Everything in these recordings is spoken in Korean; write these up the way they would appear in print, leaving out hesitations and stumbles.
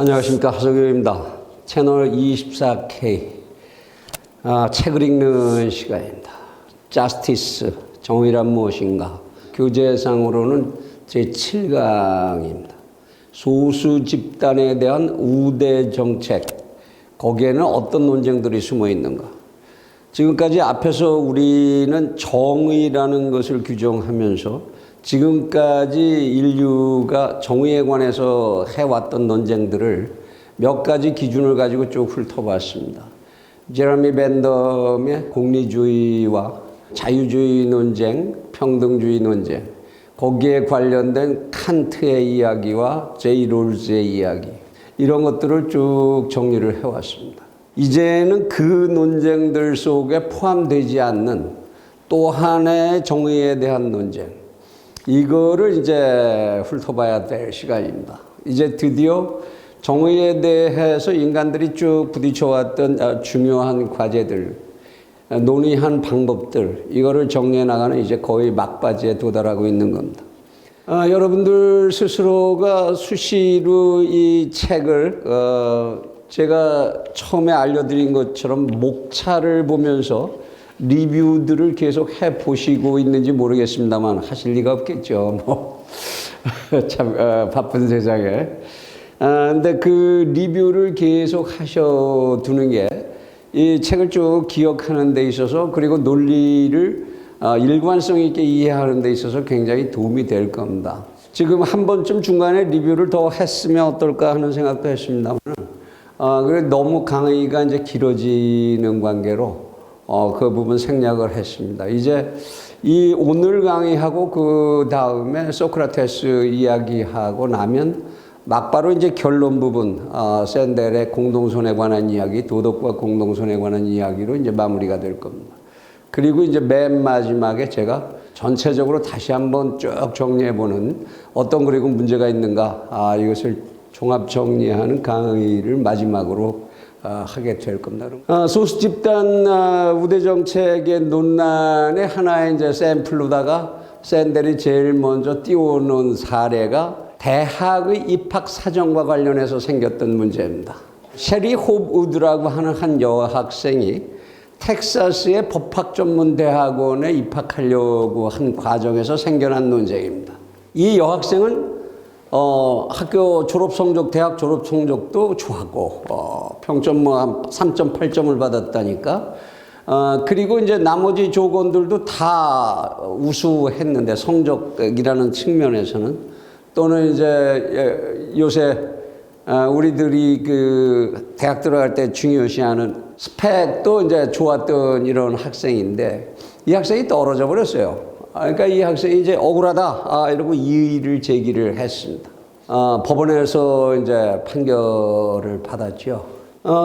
안녕하십니까, 하석규입니다. 채널 24K 책을 읽는 시간입니다. 자스티스, 정의란 무엇인가. 교재상으로는 제7강입니다. 소수 집단에 대한 우대 정책, 거기에는 어떤 논쟁들이 숨어 있는가. 지금까지 앞에서 우리는 정의라는 것을 규정하면서 지금까지 인류가 정의에 관해서 해왔던 논쟁들을 몇 가지 기준을 가지고 쭉 훑어봤습니다. 제러미 벤덤의 공리주의와 자유주의 논쟁, 평등주의 논쟁, 거기에 관련된 칸트의 이야기와 제이 롤즈의 이야기, 이런 것들을 쭉 정리를 해왔습니다. 이제는 그 논쟁들 속에 포함되지 않는 또 하나의 정의에 대한 논쟁, 이거를 이제 훑어봐야 될 시간입니다. 이제 드디어 정의에 대해서 인간들이 쭉 부딪혀왔던 중요한 과제들, 논의한 방법들, 이거를 정리해 나가는 이제 거의 막바지에 도달하고 있는 겁니다. 여러분들 스스로가 수시로 이 책을 제가 처음에 알려드린 것처럼 목차를 보면서 리뷰들을 계속 해보시고 있는지 모르겠습니다만 하실 리가 없겠죠. 참 바쁜 세상에. 근데 그 리뷰를 계속 하셔두는 게 이 책을 쭉 기억하는 데 있어서, 그리고 논리를 일관성 있게 이해하는 데 있어서 굉장히 도움이 될 겁니다. 지금 한 번쯤 중간에 리뷰를 더 했으면 어떨까 하는 생각도 했습니다만 그래 너무 강의가 이제 길어지는 관계로 그 부분 생략을 했습니다. 이제 이 오늘 강의하고 그 다음에 소크라테스 이야기하고 나면 막바로 이제 결론 부분, 샌델의 공동선에 관한 이야기, 도덕과 공동선에 관한 이야기로 이제 마무리가 될 겁니다. 그리고 이제 맨 마지막에 제가 전체적으로 다시 한번 쭉 정리해보는 어떤 그리고 문제가 있는가, 이것을 종합 정리하는 강의를 마지막으로 하게 될 겁니다. 소수 집단 우대 정책의 논란의 하나의 이제 샘플로다가 샌델이 제일 먼저 띄워놓은 사례가 대학의 입학 사정과 관련해서 생겼던 문제입니다. 셰리 홉우드라고 하는 한 여학생이 텍사스의 법학전문대학원에 입학하려고 한 과정에서 생겨난 논쟁입니다. 이 여학생은 학교 졸업 성적, 대학 졸업 성적도 좋았고, 평점 뭐 3.8점을 받았다니까. 그리고 이제 나머지 조건들도 다 우수했는데, 성적이라는 측면에서는, 또는 이제 요새 우리들이 그 대학 들어갈 때 중요시하는 스펙도 이제 좋았던 이런 학생인데, 이 학생이 떨어져 버렸어요. 그러니까 이 학생이 이제 억울하다 이러고 이의를 제기를 했습니다. 법원에서 이제 판결을 받았죠.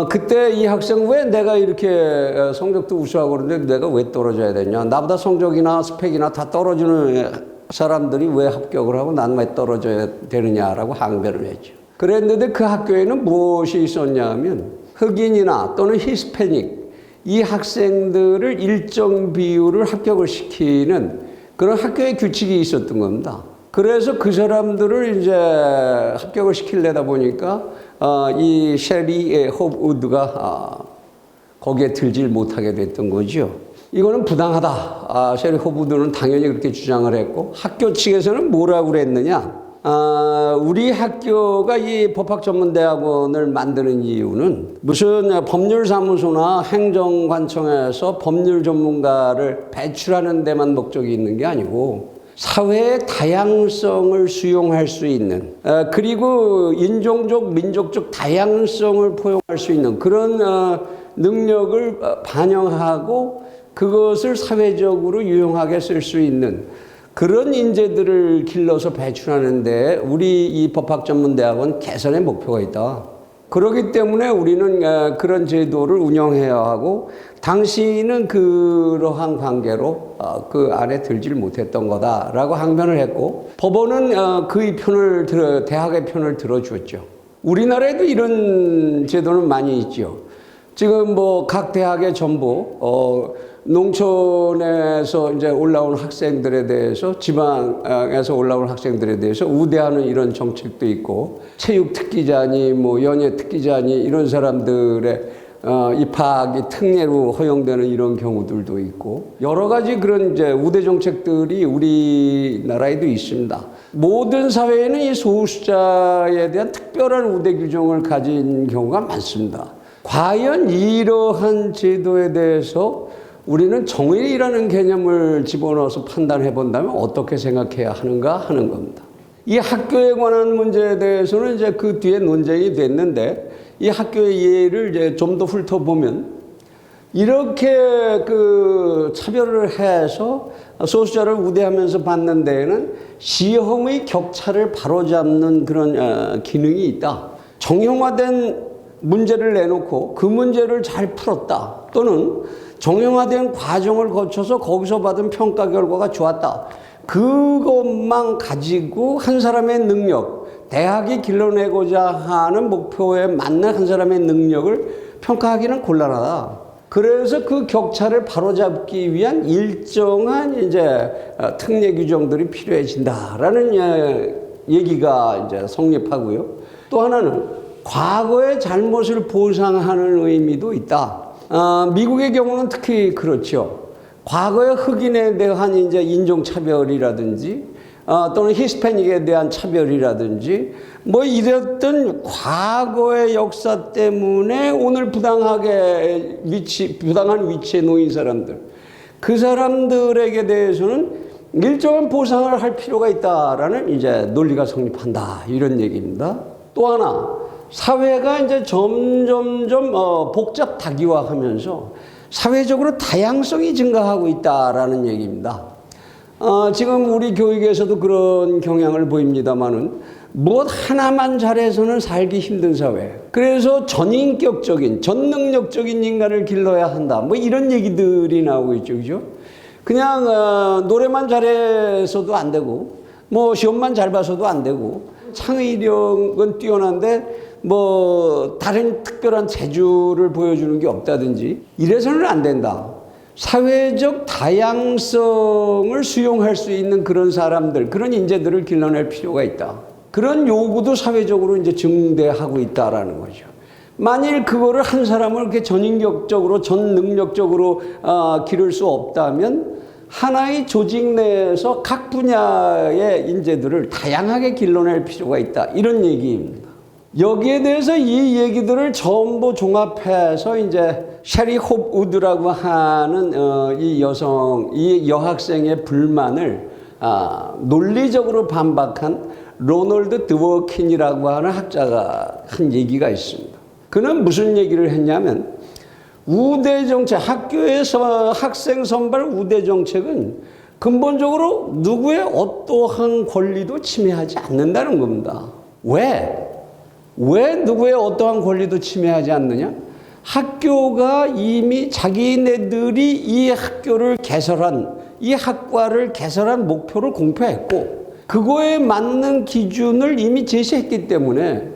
그때 이 학생, 왜 내가 이렇게 성적도 우수하고 그러는데 내가 왜 떨어져야 되냐? 나보다 성적이나 스펙이나 다 떨어지는 사람들이 왜 합격을 하고 난 왜 떨어져야 되느냐라고 항변을 했죠. 그랬는데 그 학교에는 무엇이 있었냐 하면, 흑인이나 또는 히스패닉, 이 학생들을 일정 비율을 합격을 시키는 그런 학교의 규칙이 있었던 겁니다. 그래서 그 사람들을 이제 합격을 시키려다 보니까 이 셰리 홉우드가 거기에 들질 못하게 됐던 거죠. 이거는 부당하다. 셰리 홉우드는 당연히 그렇게 주장을 했고, 학교 측에서는 뭐라고 그랬느냐. 우리 학교가 이 법학전문대학원을 만드는 이유는 무슨 법률사무소나 행정관청에서 법률 전문가를 배출하는 데만 목적이 있는 게 아니고, 사회의 다양성을 수용할 수 있는, 그리고 인종적, 민족적 다양성을 포용할 수 있는 그런 능력을 반영하고 그것을 사회적으로 유용하게 쓸 수 있는 그런 인재들을 길러서 배출하는데 우리 이 법학전문대학원 개선의 목표가 있다. 그렇기 때문에 우리는 그런 제도를 운영해야 하고, 당신은 그러한 관계로 그 안에 들질 못했던 거다라고 항변을 했고, 법원은 그의 편을 대학의 편을 들어주었죠. 우리나라에도 이런 제도는 많이 있죠. 지금 뭐 각 대학의 전부 농촌에서 이제 올라온 학생들에 대해서, 지방에서 올라온 학생들에 대해서 우대하는 이런 정책도 있고, 체육 특기자니 뭐 연예 특기자니 이런 사람들의 입학이 특례로 허용되는 이런 경우들도 있고, 여러 가지 그런 이제 우대 정책들이 우리나라에도 있습니다. 모든 사회에는 이 소수자에 대한 특별한 우대 규정을 가진 경우가 많습니다. 과연 이러한 제도에 대해서 우리는 정의라는 개념을 집어넣어서 판단해 본다면 어떻게 생각해야 하는가 하는 겁니다. 이 학교에 관한 문제에 대해서는 이제 그 뒤에 논쟁이 됐는데, 이 학교의 예를 이제 좀 더 훑어보면, 이렇게 그 차별을 해서 소수자를 우대하면서 받는 데에는 시험의 격차를 바로잡는 그런 기능이 있다. 정형화된 문제를 내놓고 그 문제를 잘 풀었다. 또는 정형화된 과정을 거쳐서 거기서 받은 평가 결과가 좋았다. 그것만 가지고 한 사람의 능력, 대학이 길러내고자 하는 목표에 맞는 한 사람의 능력을 평가하기는 곤란하다. 그래서 그 격차를 바로잡기 위한 일정한 이제 특례 규정들이 필요해진다라는 얘기가 이제 성립하고요. 또 하나는 과거의 잘못을 보상하는 의미도 있다. 미국의 경우는 특히 그렇죠. 과거의 흑인에 대한 이제 인종차별이라든지, 또는 히스패닉에 대한 차별이라든지, 뭐 이랬던 과거의 역사 때문에 오늘 부당한 위치에 놓인 사람들, 그 사람들에게 대해서는 일정한 보상을 할 필요가 있다라는 이제 논리가 성립한다. 이런 얘기입니다. 또 하나, 사회가 이제 점점점 복잡다기화하면서 사회적으로 다양성이 증가하고 있다라는 얘기입니다. 지금 우리 교육에서도 그런 경향을 보입니다만은 무엇 하나만 잘해서는 살기 힘든 사회. 그래서 전인격적인, 전능력적인 인간을 길러야 한다. 뭐 이런 얘기들이 나오고 있죠, 그죠? 그냥 노래만 잘해서도 안 되고, 뭐 시험만 잘 봐서도 안 되고, 창의력은 뛰어난데 뭐 다른 특별한 재주를 보여주는 게 없다든지 이래서는 안 된다. 사회적 다양성을 수용할 수 있는 그런 사람들, 그런 인재들을 길러낼 필요가 있다. 그런 요구도 사회적으로 이제 증대하고 있다라는 거죠. 만일 그거를 한 사람을 이렇게 전인격적으로, 전능력적으로 기를 수 없다면 하나의 조직 내에서 각 분야의 인재들을 다양하게 길러낼 필요가 있다. 이런 얘기입니다. 여기에 대해서 이 얘기들을 전부 종합해서 이제 셰리 홉 우드라고 하는 이 여학생의 불만을 논리적으로 반박한 로널드 드워킨이라고 하는 학자가 한 얘기가 있습니다. 그는 무슨 얘기를 했냐면, 우대 정책, 학교에서 학생 선발 우대 정책은 근본적으로 누구의 어떠한 권리도 침해하지 않는다는 겁니다. 왜 누구의 어떠한 권리도 침해하지 않느냐? 학교가 이미 자기네들이 이 학교를 개설한, 이 학과를 개설한 목표를 공표했고, 그거에 맞는 기준을 이미 제시했기 때문에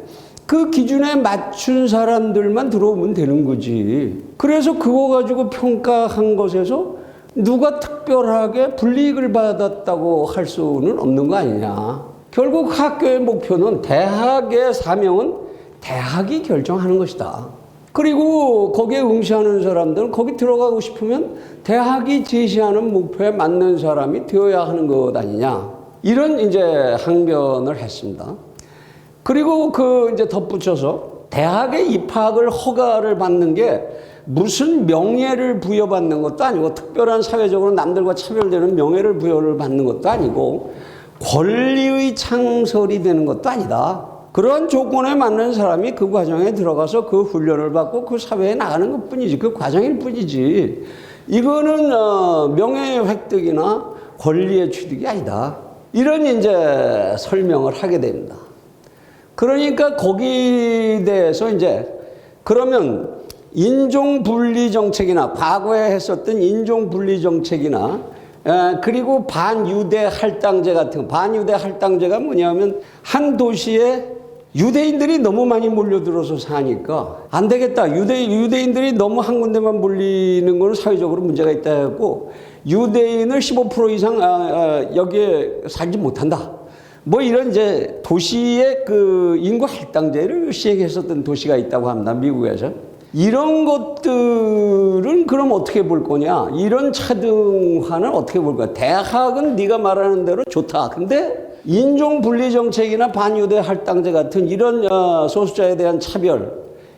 그 기준에 맞춘 사람들만 들어오면 되는 거지. 그래서 그거 가지고 평가한 것에서 누가 특별하게 불이익을 받았다고 할 수는 없는 거 아니냐. 결국 학교의 목표는, 대학의 사명은 대학이 결정하는 것이다. 그리고 거기에 응시하는 사람들은 거기 들어가고 싶으면 대학이 제시하는 목표에 맞는 사람이 되어야 하는 것 아니냐. 이런 이제 항변을 했습니다. 그리고 이제 덧붙여서 대학에 입학을 허가를 받는 게 무슨 명예를 부여받는 것도 아니고, 특별한 사회적으로 남들과 차별되는 명예를 부여를 받는 것도 아니고, 권리의 창설이 되는 것도 아니다. 그런 조건에 맞는 사람이 그 과정에 들어가서 그 훈련을 받고 그 사회에 나가는 것 뿐이지, 그 과정일 뿐이지, 이거는 명예의 획득이나 권리의 취득이 아니다. 이런 이제 설명을 하게 됩니다. 그러니까 거기에 대해서 이제, 그러면 인종분리 정책이나 과거에 했었던 인종분리 정책이나 그리고 반유대 할당제 같은, 반유대 할당제가 뭐냐면 한 도시에 유대인들이 너무 많이 몰려들어서 사니까 안 되겠다. 유대인들이 너무 한 군데만 몰리는 거는 사회적으로 문제가 있다 했고, 유대인을 15% 이상 여기에 살지 못한다. 뭐 이런 이제 도시의 그 인구 할당제를 시행했었던 도시가 있다고 합니다. 미국에서. 이런 것들은 그럼 어떻게 볼 거냐? 이런 차등화는 어떻게 볼 거야? 대학은 네가 말하는 대로 좋다. 근데 인종 분리 정책이나 반유대 할당제 같은 이런 소수자에 대한 차별,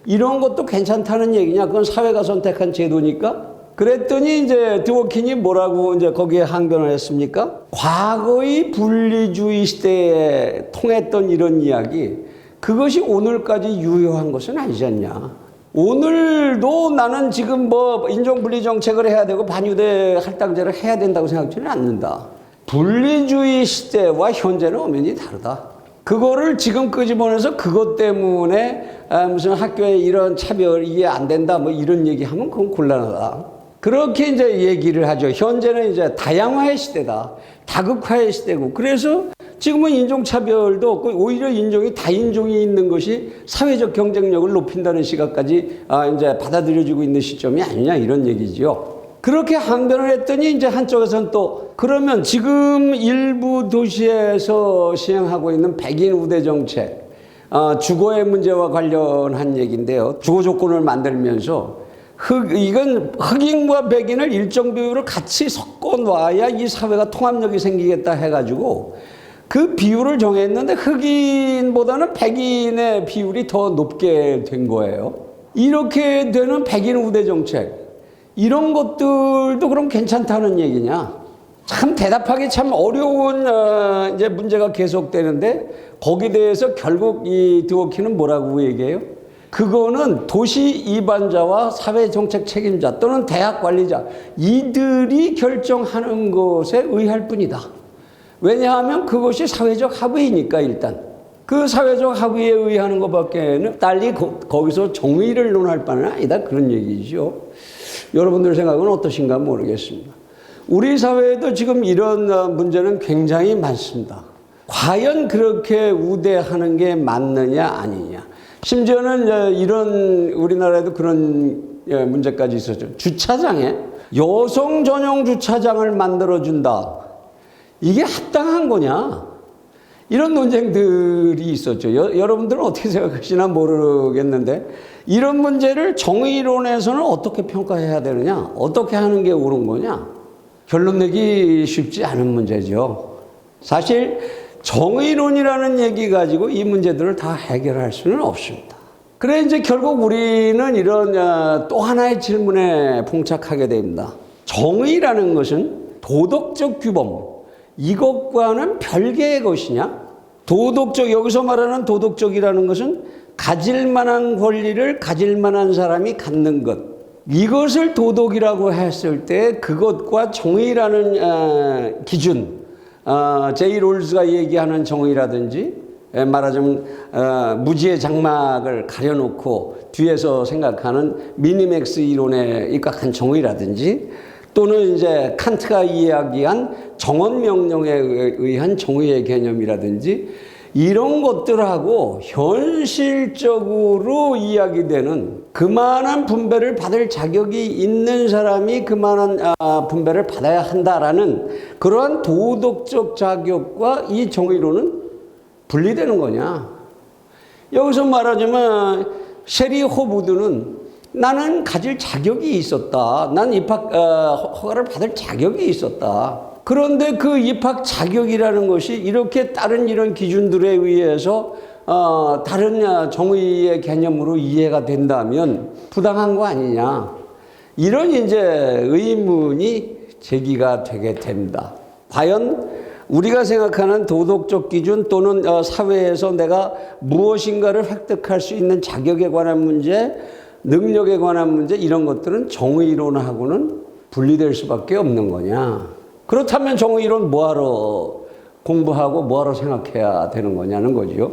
이런 것도 괜찮다는 얘기냐? 그건 사회가 선택한 제도니까. 그랬더니 이제 드워킨이 뭐라고 이제 거기에 항변을 했습니까? 과거의 분리주의 시대에 통했던 이런 이야기, 그것이 오늘까지 유효한 것은 아니지 않냐? 오늘도 나는 지금 뭐 인종분리 정책을 해야 되고 반유대 할당제를 해야 된다고 생각지는 않는다. 분리주의 시대와 현재는 엄연히 다르다. 그거를 지금 끄집어내서 그것 때문에 무슨 학교에 이런 차별 이해 안 된다 뭐 이런 얘기하면 그건 곤란하다. 그렇게 이제 얘기를 하죠. 현재는 이제 다양화의 시대다. 다극화의 시대고. 그래서 지금은 인종차별도 없고 오히려 인종이 다인종이 있는 것이 사회적 경쟁력을 높인다는 시각까지 이제 받아들여지고 있는 시점이 아니냐 이런 얘기지요. 그렇게 항변을 했더니 이제 한쪽에서는 또 그러면 지금 일부 도시에서 시행하고 있는 백인 우대 정책, 주거의 문제와 관련한 얘기인데요. 주거 조건을 만들면서 이건 흑인과 백인을 일정 비율을 같이 섞어 놔야 이 사회가 통합력이 생기겠다 해가지고 그 비율을 정했는데 흑인보다는 백인의 비율이 더 높게 된 거예요. 이렇게 되는 백인 우대 정책, 이런 것들도 그럼 괜찮다는 얘기냐? 참 대답하기 참 어려운 이제 문제가 계속되는데 거기에 대해서 결국 이 드워킨은 뭐라고 얘기해요? 그거는 도시 이반자와 사회정책 책임자 또는 대학 관리자 이들이 결정하는 것에 의할 뿐이다. 왜냐하면 그것이 사회적 합의니까 일단. 그 사회적 합의에 의하는 것밖에는 달리 거기서 정의를 논할 바는 아니다. 그런 얘기죠. 여러분들 생각은 어떠신가 모르겠습니다. 우리 사회에도 지금 이런 문제는 굉장히 많습니다. 과연 그렇게 우대하는 게 맞느냐 아니냐. 심지어는 이런 우리나라에도 그런 문제까지 있었죠. 주차장에 여성 전용 주차장을 만들어준다. 이게 합당한 거냐? 이런 논쟁들이 있었죠. 여러분들은 어떻게 생각하시나 모르겠는데 이런 문제를 정의론에서는 어떻게 평가해야 되느냐? 어떻게 하는 게 옳은 거냐? 결론 내기 쉽지 않은 문제죠. 사실 정의론이라는 얘기 가지고 이 문제들을 다 해결할 수는 없습니다. 그래 이제 결국 우리는 이런 또 하나의 질문에 봉착하게 됩니다. 정의라는 것은 도덕적 규범, 이것과는 별개의 것이냐? 도덕적, 여기서 말하는 도덕적이라는 것은 가질 만한 권리를 가질 만한 사람이 갖는 것. 이것을 도덕이라고 했을 때 그것과 정의라는 기준, 제이 롤즈가 얘기하는 정의라든지 말하자면 무지의 장막을 가려놓고 뒤에서 생각하는 미니맥스 이론에 입각한 정의라든지 또는 이제 칸트가 이야기한 정언명령에 의한 정의의 개념이라든지 이런 것들하고 현실적으로 이야기되는 그만한 분배를 받을 자격이 있는 사람이 그만한 분배를 받아야 한다라는 그러한 도덕적 자격과 이 정의로는 분리되는 거냐. 여기서 말하자면 셰리 호브드는 나는 가질 자격이 있었다. 난 입학 허가를 받을 자격이 있었다. 그런데 그 입학 자격이라는 것이 이렇게 다른 이런 기준들에 의해서 다른 정의의 개념으로 이해가 된다면 부당한 거 아니냐. 이런 이제 의문이 제기가 되게 됩니다. 과연 우리가 생각하는 도덕적 기준 또는 사회에서 내가 무엇인가를 획득할 수 있는 자격에 관한 문제, 능력에 관한 문제 이런 것들은 정의론하고는 분리될 수밖에 없는 거냐. 그렇다면 정의론 뭐하러 공부하고 뭐하러 생각해야 되는 거냐는 거죠.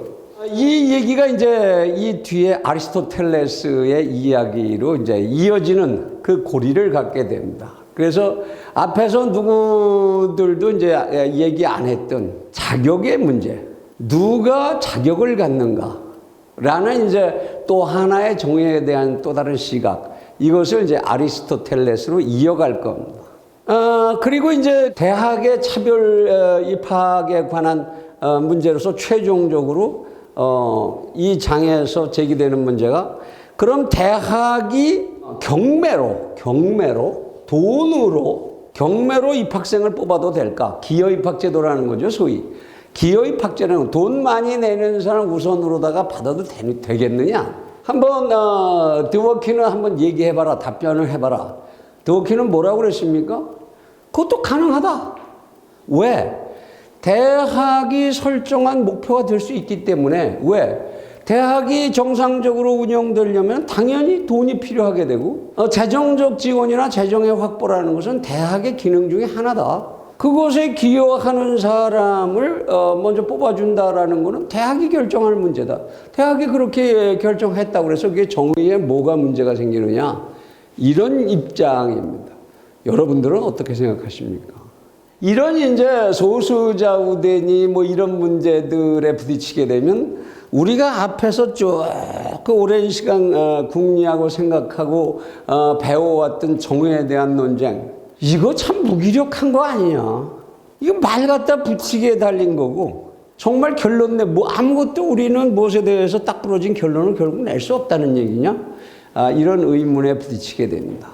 이 얘기가 이제 이 뒤에 아리스토텔레스의 이야기로 이제 이어지는 그 고리를 갖게 됩니다. 그래서 앞에서 누구들도 이제 얘기 안 했던 자격의 문제, 누가 자격을 갖는가, 라는 이제 또 하나의 정의에 대한 또 다른 시각. 이것을 이제 아리스토텔레스로 이어갈 겁니다. 그리고 이제 대학의 차별 입학에 관한 문제로서 최종적으로 이 장에서 제기되는 문제가 그럼 대학이 경매로 입학생을 뽑아도 될까? 기여입학제도라는 거죠, 소위. 기여입학제는 돈 많이 내는 사람 우선으로다가 받아도 되겠느냐? 한번 드워키는 한번 얘기해봐라. 답변을 해봐라. 드워키는 뭐라고 그랬습니까? 그것도 가능하다. 왜? 대학이 설정한 목표가 될 수 있기 때문에. 왜? 대학이 정상적으로 운영되려면 당연히 돈이 필요하게 되고 재정적 지원이나 재정의 확보라는 것은 대학의 기능 중에 하나다. 그것에 기여하는 사람을 먼저 뽑아준다라는 것은 대학이 결정할 문제다. 대학이 그렇게 결정했다고 해서 그게 정의에 뭐가 문제가 생기느냐. 이런 입장입니다. 여러분들은 어떻게 생각하십니까? 이런 이제 소수자우대니 뭐 이런 문제들에 부딪히게 되면 우리가 앞에서 쭉 그 오랜 시간 궁리하고 생각하고 배워왔던 정의에 대한 논쟁, 이거 참 무기력한 거 아니냐. 이거 말 갖다 붙이기에 달린 거고 정말 결론 뭐 아무것도 우리는 무엇에 대해서 딱 부러진 결론을 결국 낼 수 없다는 얘기냐. 이런 의문에 부딪히게 됩니다.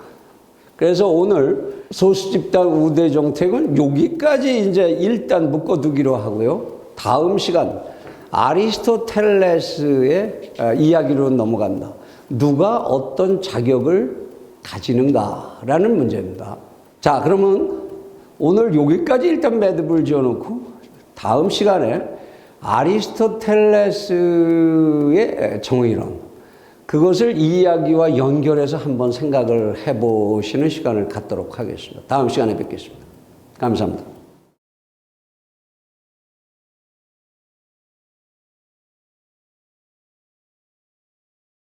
그래서 오늘 소수집단 우대 정책은 여기까지 이제 일단 묶어두기로 하고요. 다음 시간 아리스토텔레스의 이야기로 넘어간다. 누가 어떤 자격을 가지는가라는 문제입니다. 자, 그러면 오늘 여기까지 일단 매듭을 지어놓고 다음 시간에 아리스토텔레스의 정의론, 그것을 이 이야기와 연결해서 한번 생각을 해보시는 시간을 갖도록 하겠습니다. 다음 시간에 뵙겠습니다. 감사합니다.